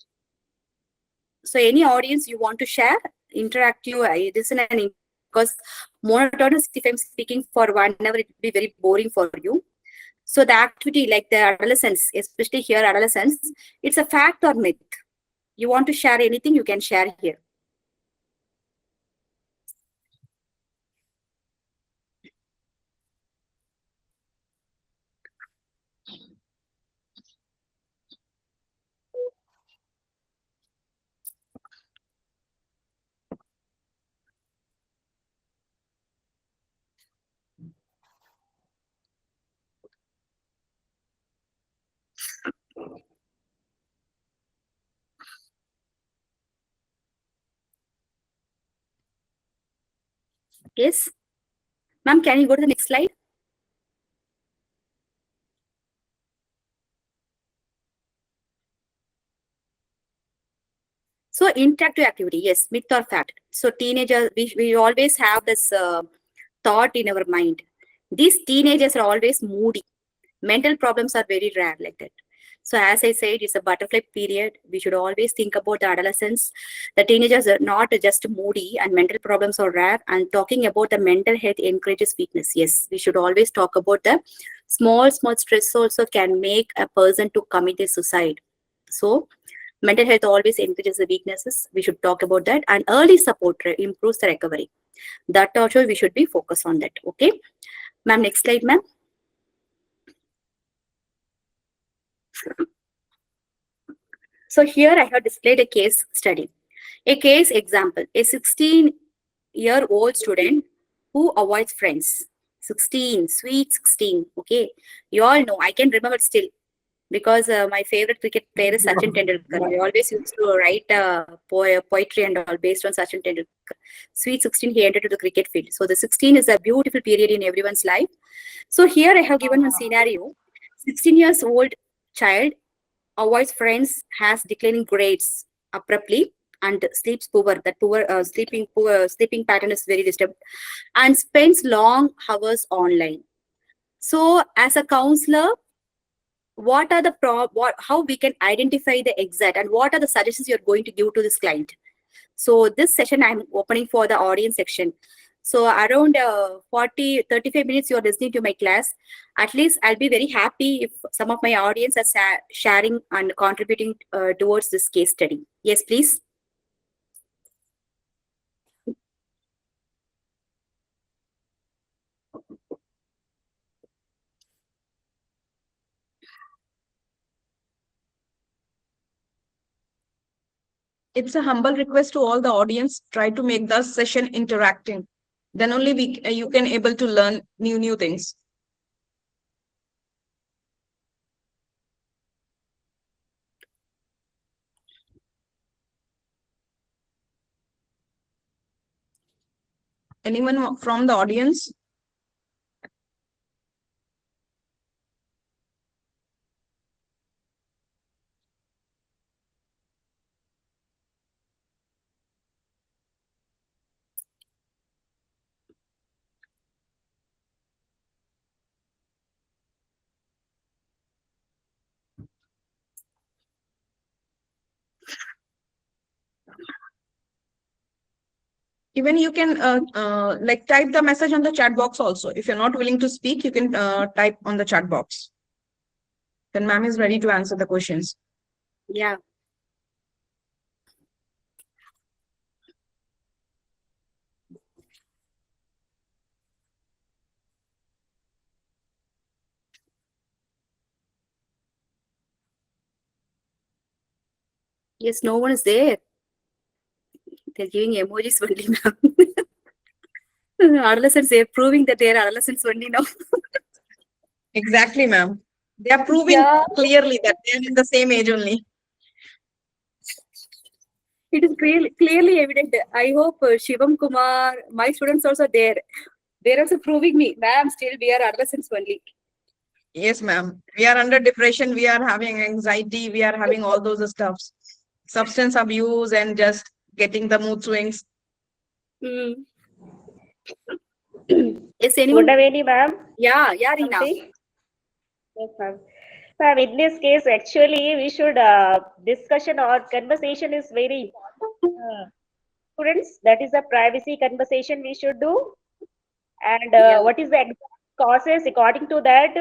So any audience you want to share interactive, this is an because monotonous, if I'm speaking for 1 hour, it will be very boring for you. So the activity, like the adolescence, especially here adolescence, it's a fact or myth. You want to share anything, you can share here. Yes, ma'am, can you go to the next slide? So interactive activity, yes, myth or fact. So teenagers, we always have this thought in our mind. These teenagers are always moody. Mental problems are very rare like that. So as I said, it's a butterfly period. We should always think about the adolescents. The teenagers are not just moody and mental problems are rare. And talking about the mental health encourages weakness. Yes, we should always talk about the small stress also can make a person to commit a suicide. So mental health always encourages the weaknesses. We should talk about that. And early support improves the recovery. That also we should be focused on that. Okay. Ma'am, next slide, ma'am. So here I have displayed a case study. A case example, a 16-year-old student who avoids friends. 16, sweet 16. Okay. You all know, I can remember still because my favorite cricket player is Sachin Tendulkar. I always used to write poetry and all based on Sachin Tendulkar. Sweet 16, he entered to the cricket field. So the 16 is a beautiful period in everyone's life. So here I have given one scenario. 16 years old child avoids friends, has declining grades abruptly, and sleeps poor. That sleeping pattern is very disturbed, and spends long hours online. So, as a counselor, what are the how we can identify the exact and what are the suggestions you're going to give to this client? So this session I'm opening for the audience section. So around 35 minutes you're listening to my class. At least I'll be very happy if some of my audience are sharing and contributing towards this case study. Yes, please. It's a humble request to all the audience. Try to make the session interacting. Then only you can able to learn new things. Anyone from the audience? Even you can like type the message on the chat box also. If you're not willing to speak, you can type on the chat box. Then ma'am is ready to answer the questions. Yeah. Yes, no one is there. They're giving emojis only now. Adolescents, they're proving that they're adolescents only now. Exactly, ma'am. They are proving clearly that they are in the same age only. It is clearly evident. I hope Shivam Kumar, my students also there. They're also proving me, ma'am, still we are adolescents only. Yes, ma'am. We are under depression. We are having anxiety. We are having all those stuffs. Substance abuse and just getting the mood swings. Mm. Is anyone? Gundaveni, ma'am. Yeah, Reena. Something? Yes, ma'am. Ma'am, in this case, actually, we should discussion or conversation is very important. Students, that is a privacy conversation we should do. And Yeah. what is the exact causes? According to that,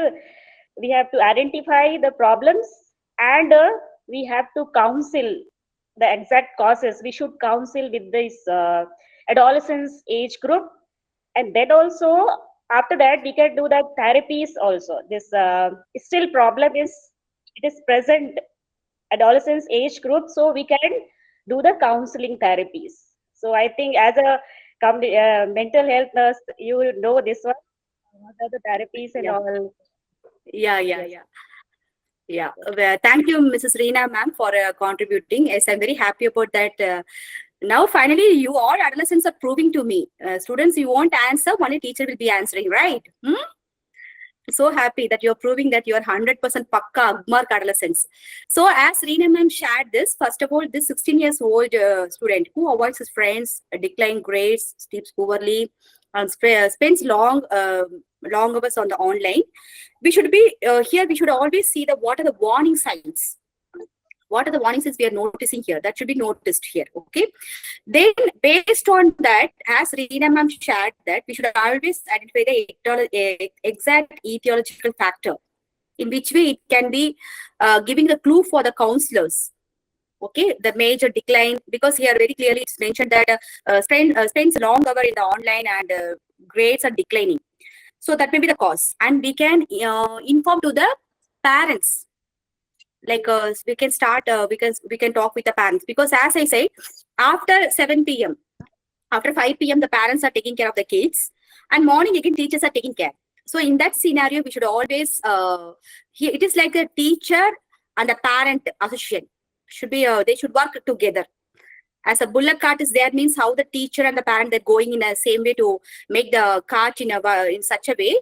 we have to identify the problems and we have to counsel the exact causes. We should counsel with this adolescence age group, and then also after that we can do the therapies also. This still problem is it is present adolescence age group, so we can do the counseling therapies. So I think as a mental health nurse, you will know this one. What are the therapies and Yeah. all? Yeah. Yes. Yeah. Well, thank you, Mrs. Reena, ma'am, for contributing. Yes, I'm very happy about that. Now, finally, you all adolescents are proving to me. Students, you won't answer, only teacher will be answering, right? Hmm? So happy that you're proving that you're 100% pakka Agmark adolescents. So as Reena ma'am shared this, first of all, this 16 years old student who avoids his friends, decline grades, sleeps poorly, and spends long hours on the online. We should be here. We should always see the what are the warning signs. What are the warning signs we are noticing here? That should be noticed here. Okay. Then based on that, as Reena ma'am shared that we should always identify the exact etiological factor in which way it can be giving the clue for the counselors. Okay, the major decline, because here very clearly it's mentioned that spends long hour in the online and grades are declining. So that may be the cause, and we can inform to the parents. Like we can start, we can talk with the parents, because as I said, after 7 p.m. after 5 p.m. the parents are taking care of the kids, and morning again teachers are taking care. So in that scenario, we should always it is like a teacher and a parent association should be they should work together. As a bullock cart is there, means how the teacher and the parent they're going in a same way to make the cart in such a way,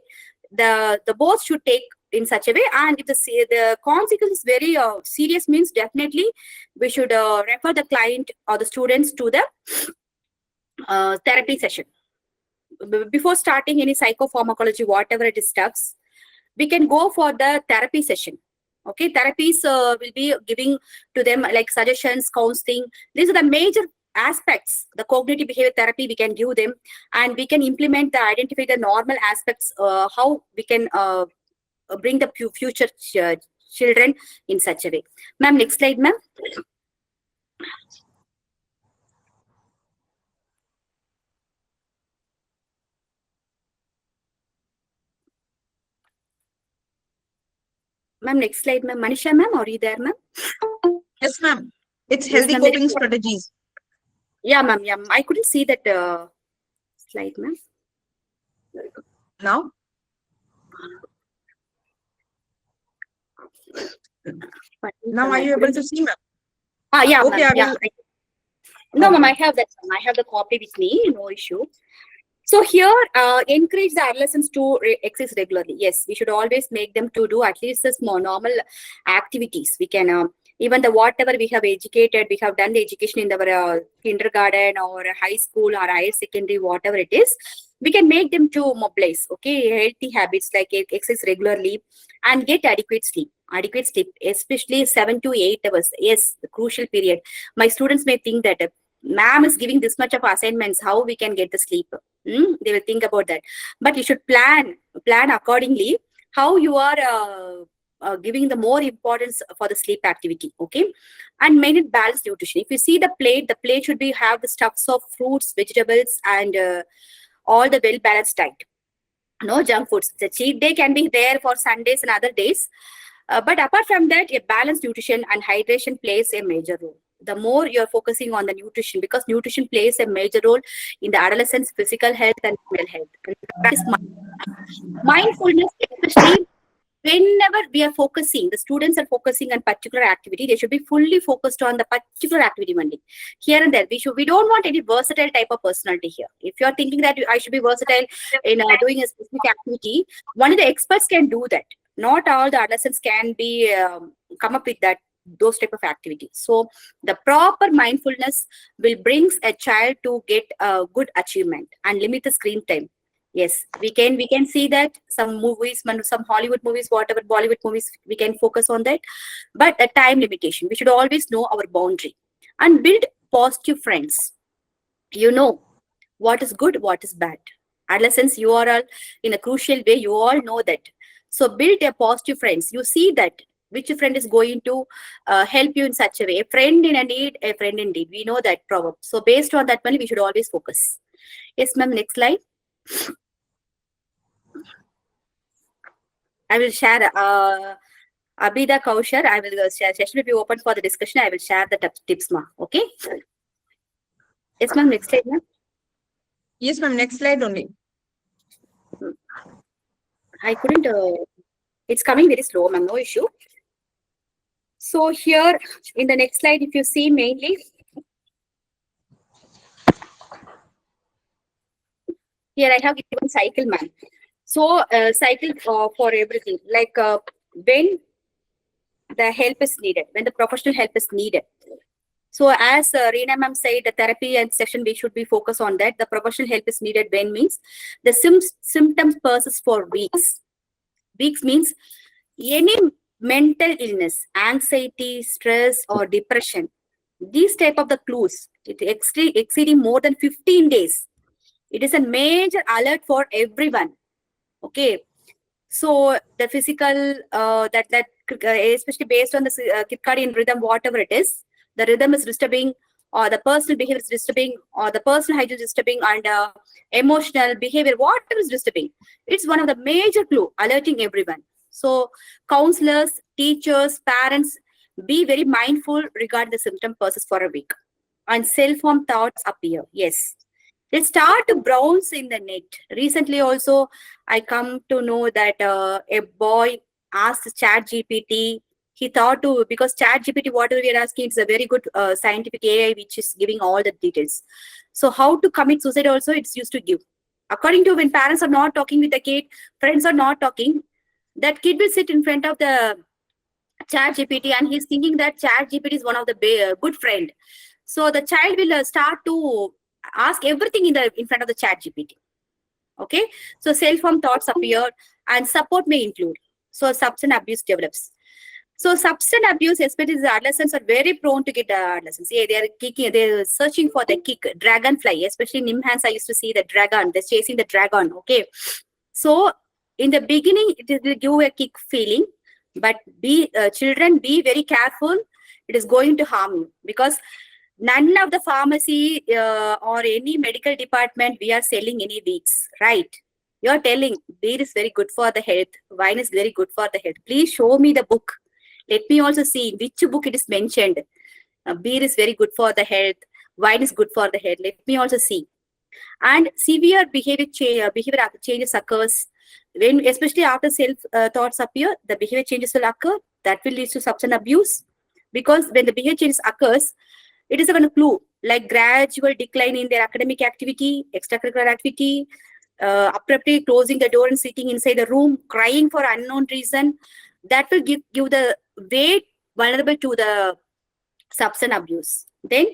the both should take in such a way. And if the consequence is very serious, means definitely we should refer the client or the students to the therapy session. Before starting any psychopharmacology, whatever it is stuffs, we can go for the therapy session. Okay, therapies will be giving to them like suggestions, counseling. These are the major aspects. The cognitive behavior therapy we can give them, and we can implement identify the normal aspects, how we can bring the future children in such a way. Ma'am, next slide, ma'am. Ma'am, next slide, ma'am. Manisha, ma'am, are you there, ma'am? Yes, ma'am. It's Yes, healthy ma'am. coping strategies. Yeah, ma'am. Yeah, I couldn't see that slide, ma'am. Now, now are you able to see, ma'am? Yeah, Okay, ma'am. I Yeah. will. No, ma'am, Okay. I have that. Ma'am. I have the copy with me. No issue. So here, encourage the adolescents to exercise regularly. Yes, we should always make them to do at least the small normal activities. We can even the whatever we have educated, we have done the education in our kindergarten or high school or higher secondary, whatever it is. We can make them to mobilize. Okay, healthy habits like exercise regularly and get adequate sleep. Adequate sleep, especially 7 to 8 hours. Yes, the crucial period. My students may think that ma'am is giving this much of assignments, how we can get the sleep. They will think about that, but you should plan accordingly how you are giving the more importance for the sleep activity. Okay, and maintain balanced nutrition. If you see the plate should be have the stuffs of fruits, vegetables, and all the well balanced diet. No junk foods. The cheat day can be there for Sundays and other days, but apart from that, a balanced nutrition and hydration plays a major role. The more you're focusing on the nutrition, because nutrition plays a major role in the adolescent's physical health and mental health. And practice mindfulness, especially whenever we are focusing, the students are focusing on particular activity, they should be fully focused on the particular activity only. Here and there, we don't want any versatile type of personality here. If you're thinking that I should be versatile in doing a specific activity, only the experts can do that. Not all the adolescents can be come up with that those type of activities. So the proper mindfulness will brings a child to get a good achievement and limit the screen time. Yes, we can see that some movies, some Hollywood movies, whatever Bollywood movies, we can focus on that. But a time limitation, we should always know our boundary and build positive friends. You know what is good, what is bad. Adolescents, you are all in a crucial way. You all know that. So build a positive friends. You see that which friend is going to help you in such a way. A friend in a need, a friend indeed. We know that proverb. So based on that money, we should always focus. Yes, ma'am. Next slide. I will share Abida Kaushar. I will share. Session will be open for the discussion. I will share the tips, ma. Okay. Yes, ma'am. Next slide, ma'am. Yes, ma'am. Next slide only. I couldn't. It's coming very slow, ma'am. No issue. So here in the next slide, if you see mainly, here I have given cycle, ma'am. So cycle for everything, like when the help is needed, when the professional help is needed. So as Reena ma'am said, the therapy and session, we should be focused on that. The professional help is needed when means the symptoms persist for weeks. Weeks means any mental illness, anxiety, stress, or depression. These type of the clues, it exceeding more than 15 days. It is a major alert for everyone. Okay. So the physical, especially based on the circadian rhythm, whatever it is, the rhythm is disturbing, or the personal behavior is disturbing, or the personal hygiene is disturbing, and emotional behavior, whatever is disturbing. It's one of the major clue alerting everyone. So counselors, teachers, parents, be very mindful regarding the symptom persist for a week. And self-harm thoughts appear. Yes. They start to browse in the net. Recently also, I come to know that a boy asked Chat GPT. He thought to, because Chat GPT, whatever we are asking, it's a very good scientific AI which is giving all the details. So how to commit suicide also, it's used to give. According to when parents are not talking with the kid, friends are not talking, that kid will sit in front of the Chat GPT and he's thinking that Chat GPT is one of the good friend. So the child will start to ask everything in front of the Chat GPT. Okay, so self-harm thoughts appear and support may include. So substance abuse develops. So substance abuse, especially the adolescents, are very prone to get adolescents. Yeah, they are kicking, they're searching for the kick, dragonfly, especially in Nimhans. I used to see the dragon, they're chasing the dragon. Okay, so in the beginning, it will give a kick feeling, but children, be very careful. It is going to harm you because none of the pharmacy or any medical department we are selling any weeks, right? You're telling beer is very good for the health, wine is very good for the health. Please show me the book. Let me also see in which book it is mentioned. Beer is very good for the health, wine is good for the health. Let me also see. And severe behavior changes occurs when, especially after self thoughts appear, the behavior changes will occur. That will lead to substance abuse, because when the behavior changes occurs, it is a kind of clue like gradual decline in their academic activity, extracurricular activity, abruptly closing the door and sitting inside the room, crying for unknown reason. That will give the way vulnerable to the substance abuse. Then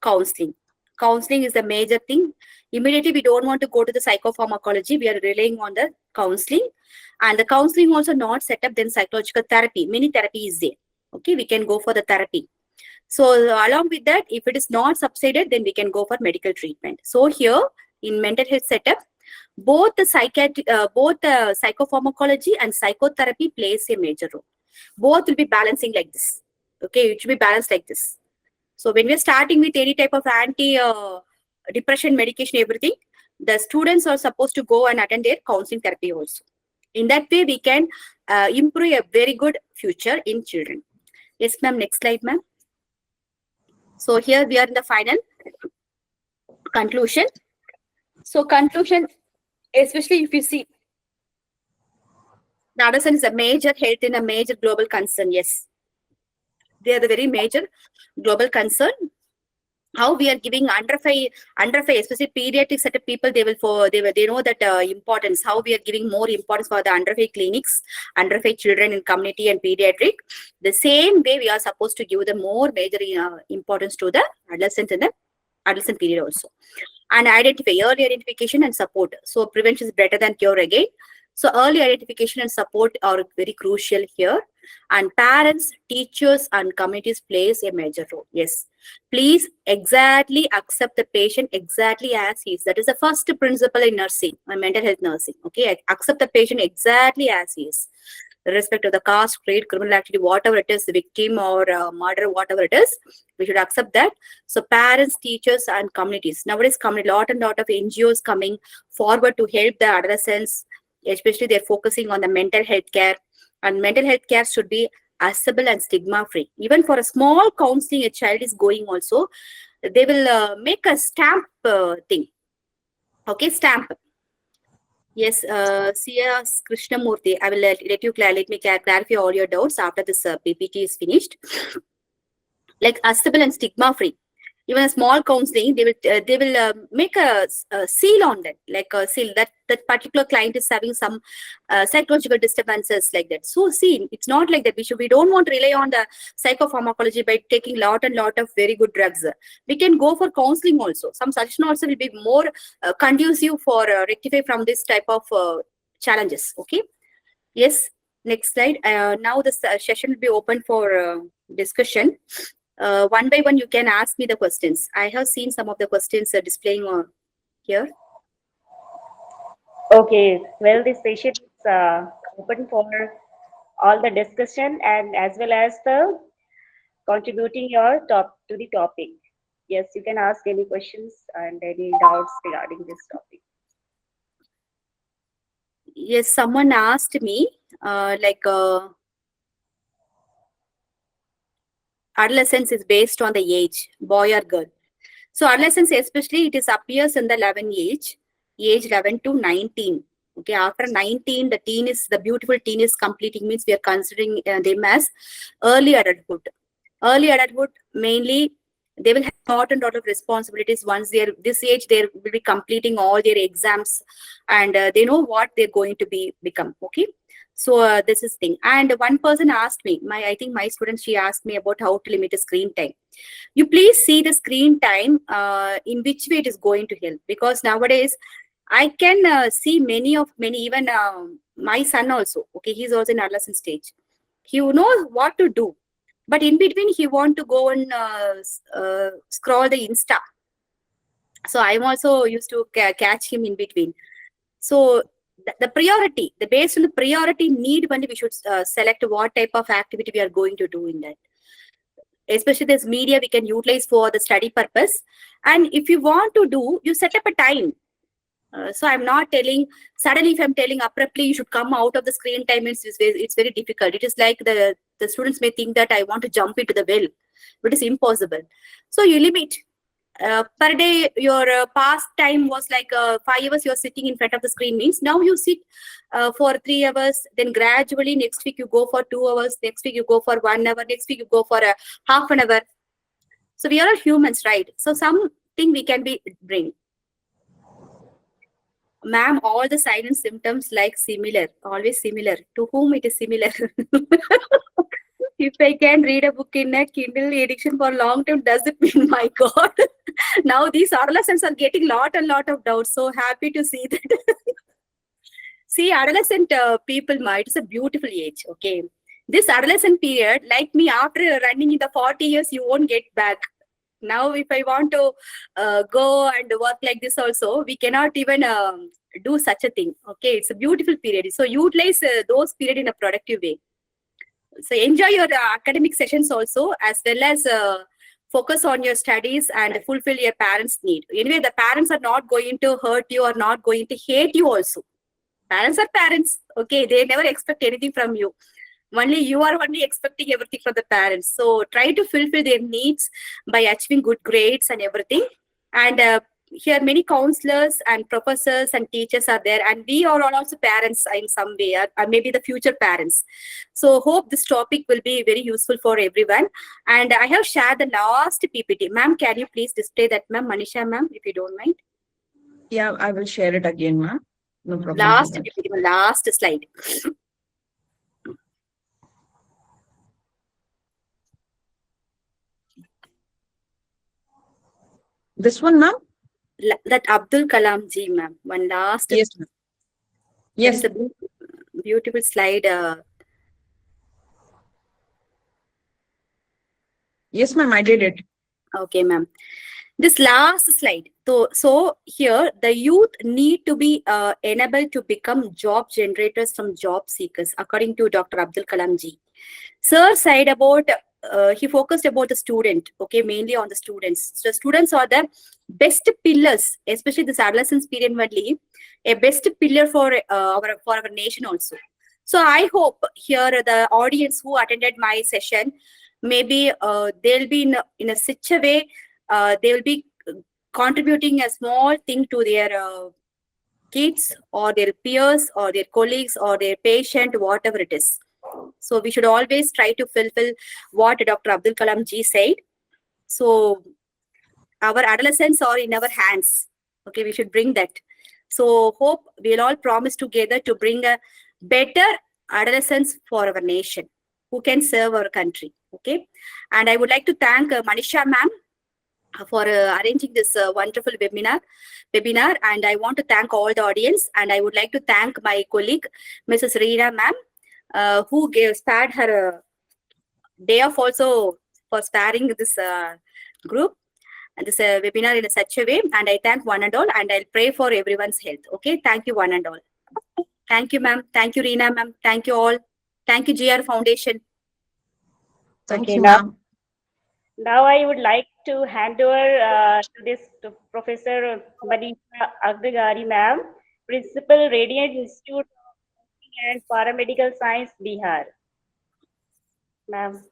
counseling. Counseling is the major thing. Immediately, we don't want to go to the psychopharmacology. We are relying on the counseling. And the counseling also not set up then psychological therapy. Many therapy is there. Okay, we can go for the therapy. So along with that, if it is not subsided, then we can go for medical treatment. So here in mental health setup, both the psychopharmacology and psychotherapy plays a major role. Both will be balancing like this. Okay, it should be balanced like this. So when we're starting with any type of anti-depression medication, everything, the students are supposed to go and attend their counseling therapy also. In that way, we can improve a very good future in children. Yes, ma'am. Next slide, ma'am. So here we are in the final conclusion. So conclusion, especially if you see, the adolescent is a major health and a major global concern. Yes, they are the very major global concern. How we are giving under five, especially pediatric set of people, they know that importance. How we are giving more importance for the under five clinics, under five children in community and pediatric. The same way we are supposed to give the more major importance to the adolescent in the adolescent period also. And early identification and support. So prevention is better than cure again. So early identification and support are very crucial here. And parents, teachers, and communities plays a major role. Yes. Please exactly accept the patient exactly as he is. That is the first principle in nursing, mental health nursing. Okay. Accept the patient exactly as he is. Respect of the caste, creed, criminal activity, whatever it is, victim or murder, whatever it is, we should accept that. So parents, teachers, and communities. Nowadays, lot of NGOs coming forward to help the adolescents, especially they're focusing on the mental health care. And mental health care should be accessible and stigma-free. Even for a small counseling a child is going also, they will make a stamp thing. Okay, stamp. Yes, C.S. Krishnamurthy, I will let me clarify all your doubts after this PPT is finished. Like accessible and stigma-free. even a small counseling, they will make a seal on that, like a seal that particular client is having some psychological disturbances like that. So see, it's not like that. We don't want to rely on the psychopharmacology by taking lot and lot of very good drugs. We can go for counseling also. Some suggestion also will be more conducive for rectify from this type of challenges. Okay. Yes. Next slide. Now the session will be open for discussion. One by one, you can ask me the questions. I have seen some of the questions displaying here. Okay, well, this session is open for all the discussion and as well as the contributing your top to the topic. Yes, you can ask any questions and any doubts regarding this topic. Yes, someone asked me adolescence is based on the age, boy or girl. So adolescence, especially, it is appears in the 11 age 11 to 19. Okay, after 19, the beautiful teen is completing, means we are considering them as early adulthood. Early adulthood, mainly, they will have lot and lot of responsibilities. Once they're this age, they will be completing all their exams, and they know what they're going to become. Okay, so this is thing. And one person asked me, I think my student, she asked me about how to limit the screen time. You please see the screen time in which way it is going to help, because nowadays I can see many even my son also. Okay, he's also in adolescent stage. He knows what to do, but in between he want to go and scroll the Insta. So I'm also used to catch him in between. So the priority, the based on the priority need, when we should select what type of activity we are going to do in that. Especially this media we can utilize for the study purpose. And if you want to do, you set up a time. So I'm not telling, suddenly if I'm telling abruptly you should come out of the screen time, it's very difficult. It is like the students may think that I want to jump into the well, but it's impossible. So you limit. Per day, your past time was like 5 hours you're sitting in front of the screen, means now you sit for 3 hours, then gradually next week you go for 2 hours, next week you go for 1 hour, next week you go for a half an hour. So we are all humans, right? So something we can bring. Ma'am, all the signs and symptoms like similar, always similar. To whom it is similar? If I can read a book in a Kindle edition for a long time, does it mean, my God? Now these adolescents are getting lot and lot of doubts. So happy to see that. See, adolescent people, it's a beautiful age. Okay, this adolescent period, like me, after running in the 40 years, you won't get back. Now, if I want to go and work like this, also, we cannot even do such a thing. Okay, it's a beautiful period. So utilize those period in a productive way. So enjoy your academic sessions also, as well as focus on your studies and fulfill your parents' need. Anyway, the parents are not going to hurt you or not going to hate you also. Parents are parents. Okay, they never expect anything from you. Only you are only expecting everything from the parents. So try to fulfill their needs by achieving good grades and everything. And here many counselors and professors and teachers are there, and we are all also parents in some way, or maybe the future parents. So hope this topic will be very useful for everyone. And I have shared the last PPT. Ma'am, can you please display that, ma'am? Manisha, ma'am, if you don't mind. Yeah, I will share it again, ma'am. No problem. Last PPT, last slide. This one, ma'am? That Abdul Kalam ji, ma'am. One last. Yes, ma'am. Yes. That is a beautiful slide. Yes, ma'am, I did it. Okay, ma'am. This last slide. So here, the youth need to be enabled to become job generators from job seekers, according to Dr. Abdul Kalam ji. Sir said about, he focused about the student, okay, mainly on the students. So students are the best pillars, especially this adolescence period, only a best pillar for our nation also. So I hope here the audience who attended my session, maybe they'll be in a such a way, they will be contributing a small thing to their kids or their peers or their colleagues or their patient, whatever it is. So we should always try to fulfill what Dr. Abdul Kalam ji said. So our adolescents are in our hands. Okay, we should bring that. So hope we'll all promise together to bring a better adolescence for our nation who can serve our country. Okay, and I would like to thank Manisha ma'am for arranging this wonderful webinar, and I want to thank all the audience, and I would like to thank my colleague Mrs. Reena ma'am, who spared her day off also for sparing this group and this webinar in such a way. And I thank one and all, and I'll pray for everyone's health. Okay, thank you one and all. Thank you ma'am, thank you Reena ma'am, thank you all, thank you GR Foundation. Thank Okay, you, now ma'am. I would like to hand over to this to Professor Manisha Agregari, ma'am, Principal, Radiant Institute of Nursing and Paramedical Science, Bihar. Ma'am.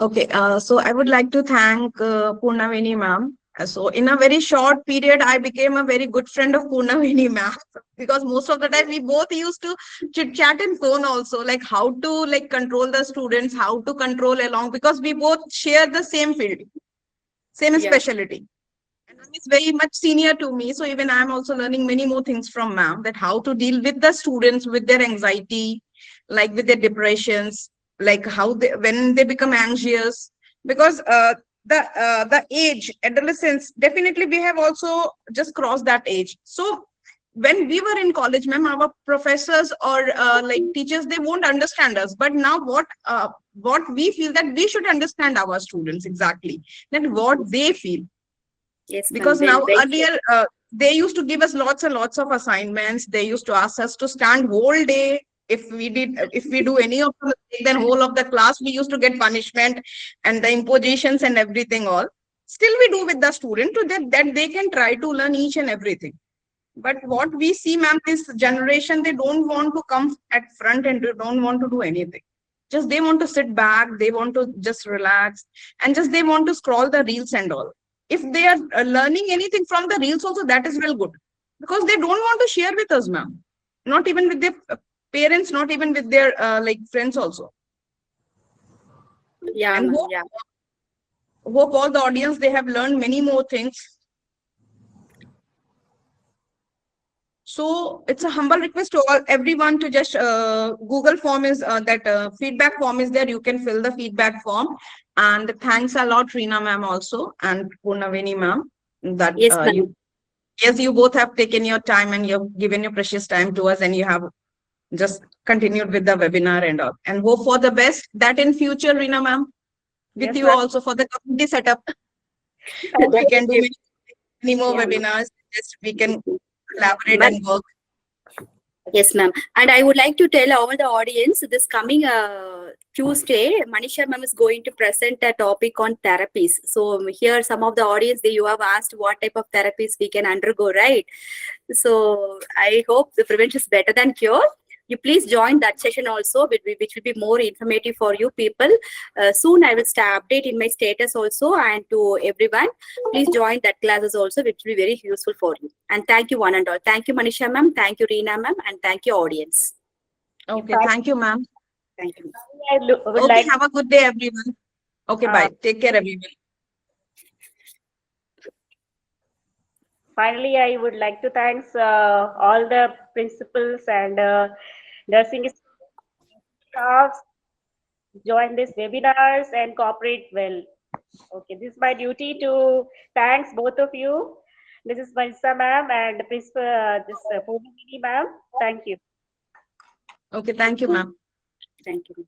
Okay, so I would like to thank Purnaveni ma'am. So in a very short period, I became a very good friend of Purnaveni ma'am because most of the time we both used to chit chat in phone also, like how to like control the students, how to control along because we both share the same field, same Yeah. specialty. And ma'am is very much senior to me, so even I'm also learning many more things from ma'am that how to deal with the students with their anxiety, like with their depressions, like how they when they become anxious because the age adolescence definitely we have also just crossed that age. So when we were in college, ma'am, our professors or like teachers they won't understand us. But now what we feel that we should understand our students exactly that what they feel Yes ma'am, because well, now well said. earlier they used to give us lots and lots of assignments. They used to ask us to stand whole day. If we do any of the mistake, then whole of the class we used to get punishment and the impositions and everything all. Still we do with the student to that they can try to learn each and everything. But what we see, ma'am, this generation, they don't want to come at front and they don't want to do anything. Just they want to sit back, they want to just relax, and just they want to scroll the reels and all. If they are learning anything from the reels, also that is well good because they don't want to share with us, ma'am. Not even with their parents, not even with their like friends also. Yeah And ma'am, yeah. hope all the audience they have learned many more things. So it's a humble request to all everyone to just Google form is that feedback form is there. You can fill the feedback form. And thanks a lot, Reena ma'am also and Purnaveni ma'am that Yes ma'am. you yes you both have taken your time and you've given your precious time to us and you have just continued with the webinar and all. And hope for the best that in future, Reena ma'am, with Yes, you ma'am. also for the community setup, we can do Definitely. many more Yeah ma'am. webinars. Just we can collaborate Ma'am, and work. yes, ma'am. And I would like to tell all the audience this coming Tuesday, Manisha ma'am is going to present a topic on therapies. So here, some of the audience, you have asked what type of therapies we can undergo, right? So I hope the prevention is better than cure. You please join that session also, which will be more informative for you people. Soon I will start update in my status also and to everyone. Please join that classes also, which will be very useful for you. And thank you one and all. Thank you Manisha ma'am, thank you Reena ma'am, and thank you audience. Okay, thank you, ma'am. Thank you. Would Okay, like have a good day, everyone. Okay, uh, bye. Take care, everyone. finally I would like to thanks all the principals and nursing staffs join these webinars and cooperate well. Okay, this is my duty to thanks both of you. This is Vanessa ma'am and Principal this Purnamini ma'am. Thank you. Okay, thank you, ma'am. Thank you.